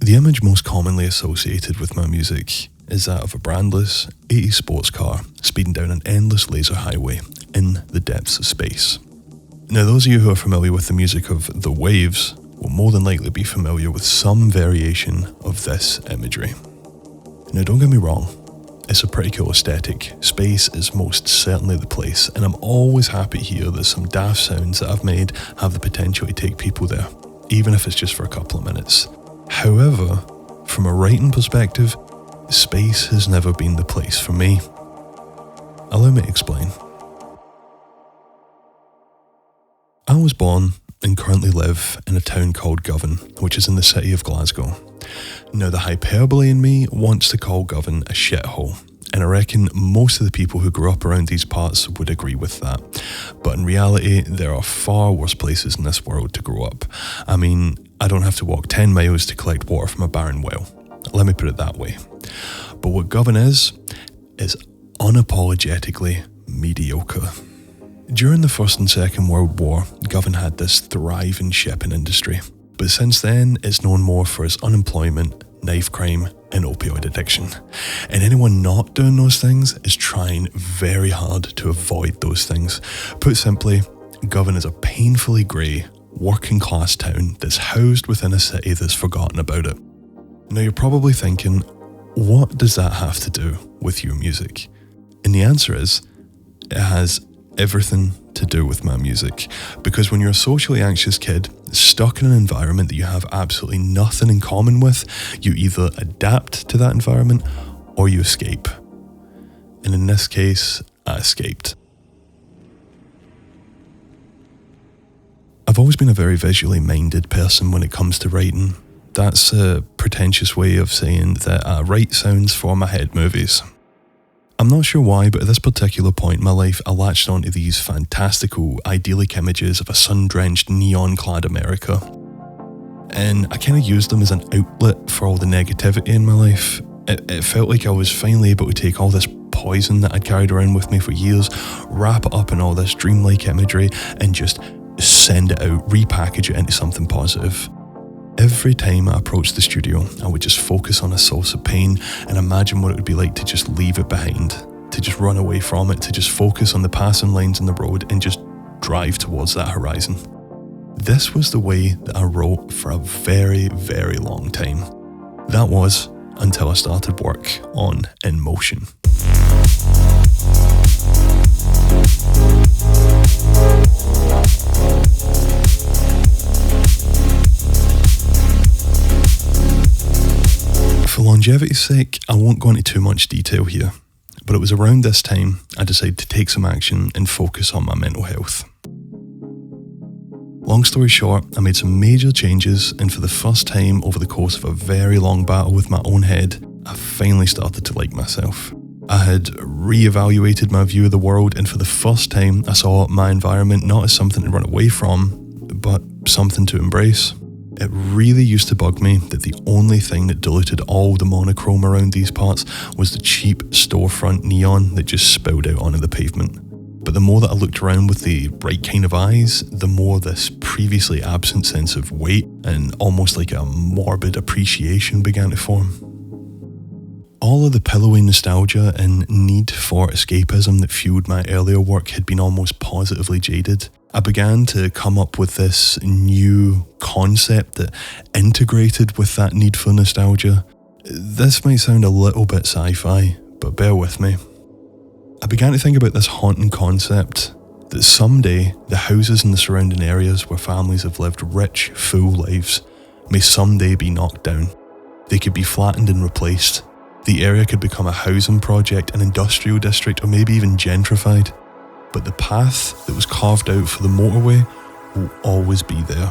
The image most commonly associated with my music is that of a brandless 80s sports car speeding down an endless laser highway in the depths of space. Now, those of you who are familiar with the music of The Waves will more than likely be familiar with some variation of this imagery. Now, don't get me wrong, it's a pretty cool aesthetic. Space is most certainly the place, and I'm always happy to hear that some daft sounds that I've made have the potential to take people there, even if it's just for a couple of minutes. However, from a writing perspective, space has never been the place for me. Allow me to explain. I was born and currently live in a town called Govan, which is in the city of Glasgow. Now, the hyperbole in me wants to call Govan a shithole, and I reckon most of the people who grew up around these parts would agree with that. But in reality, there are far worse places in this world to grow up. I mean, I don't have to walk 10 miles to collect water from a barren well. Let me put it that way. But what Govan is unapologetically mediocre. During the First and Second World War, Govan had this thriving shipping industry. But since then, it's known more for its unemployment, knife crime, and opioid addiction. And anyone not doing those things is trying very hard to avoid those things. Put simply, Govan is a painfully grey, working class town that's housed within a city that's forgotten about it. Now, you're probably thinking, what does that have to do with your music? And the answer is, it has everything to do with my music. Because when you're a socially anxious kid stuck in an environment that you have absolutely nothing in common with, you either adapt to that environment or you escape. And in this case, I escaped. I've always been a very visually minded person when it comes to writing. That's a pretentious way of saying that I write sounds for my head movies. I'm not sure why, but at this particular point in my life, I latched onto these fantastical, idyllic images of a sun-drenched, neon-clad America. And I kind of used them as an outlet for all the negativity in my life. It felt like I was finally able to take all this poison that I'd carried around with me for years, wrap it up in all this dreamlike imagery, and just send it out, repackage it into something positive. Every time I approached the studio, I would just focus on a source of pain and imagine what it would be like to just leave it behind, to just run away from it, to just focus on the passing lines in the road and just drive towards that horizon. This was the way that I wrote for a very, very long time. That was until I started work on In Motion. For longevity's sake, I won't go into too much detail here, but it was around this time I decided to take some action and focus on my mental health. Long story short, I made some major changes, and for the first time over the course of a very long battle with my own head, I finally started to like myself. I had re-evaluated my view of the world, and for the first time I saw my environment not as something to run away from, but something to embrace. It really used to bug me that the only thing that diluted all the monochrome around these parts was the cheap storefront neon that just spilled out onto the pavement. But the more that I looked around with the right kind of eyes, the more this previously absent sense of weight and almost like a morbid appreciation began to form. All of the pillowy nostalgia and need for escapism that fueled my earlier work had been almost positively jaded. I began to come up with this new concept that integrated with that need for nostalgia. This might sound a little bit sci-fi, but bear with me. I began to think about this haunting concept that someday the houses in the surrounding areas where families have lived rich, full lives may someday be knocked down. They could be flattened and replaced. The area could become a housing project, an industrial district, or maybe even gentrified. But the path that was carved out for the motorway will always be there.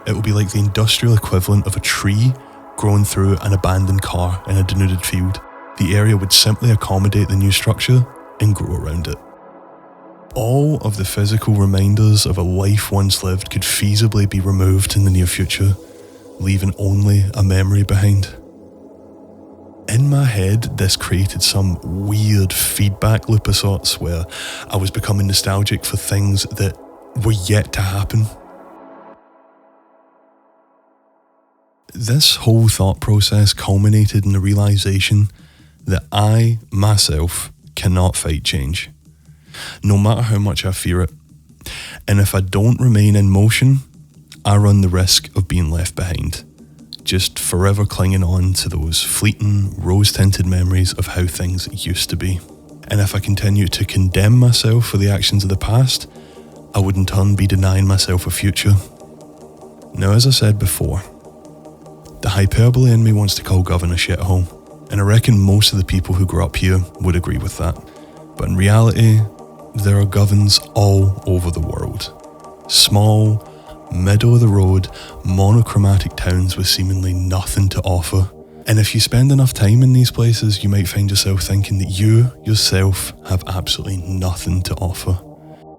It will be like the industrial equivalent of a tree growing through an abandoned car in a denuded field. The area would simply accommodate the new structure and grow around it. All of the physical reminders of a life once lived could feasibly be removed in the near future, leaving only a memory behind. In my head, this created some weird feedback loop of sorts where I was becoming nostalgic for things that were yet to happen. This whole thought process culminated in the realization that I, myself, cannot fight change, no matter how much I fear it. And if I don't remain in motion, I run the risk of being left behind, just forever clinging on to those fleeting, rose-tinted memories of how things used to be. And if I continue to condemn myself for the actions of the past, I would in turn be denying myself a future. Now, as I said before, the hyperbole in me wants to call Govan a shithole, and I reckon most of the people who grew up here would agree with that. But in reality, there are Govans all over the world. Small, middle-of-the-road, monochromatic towns with seemingly nothing to offer. And if you spend enough time in these places, you might find yourself thinking that you, yourself, have absolutely nothing to offer.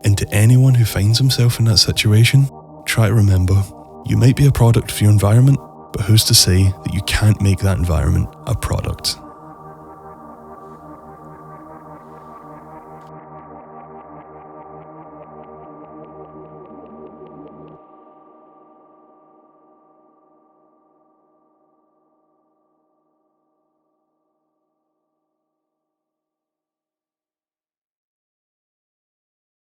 And to anyone who finds himself in that situation, try to remember, you might be a product of your environment, but who's to say that you can't make that environment a product?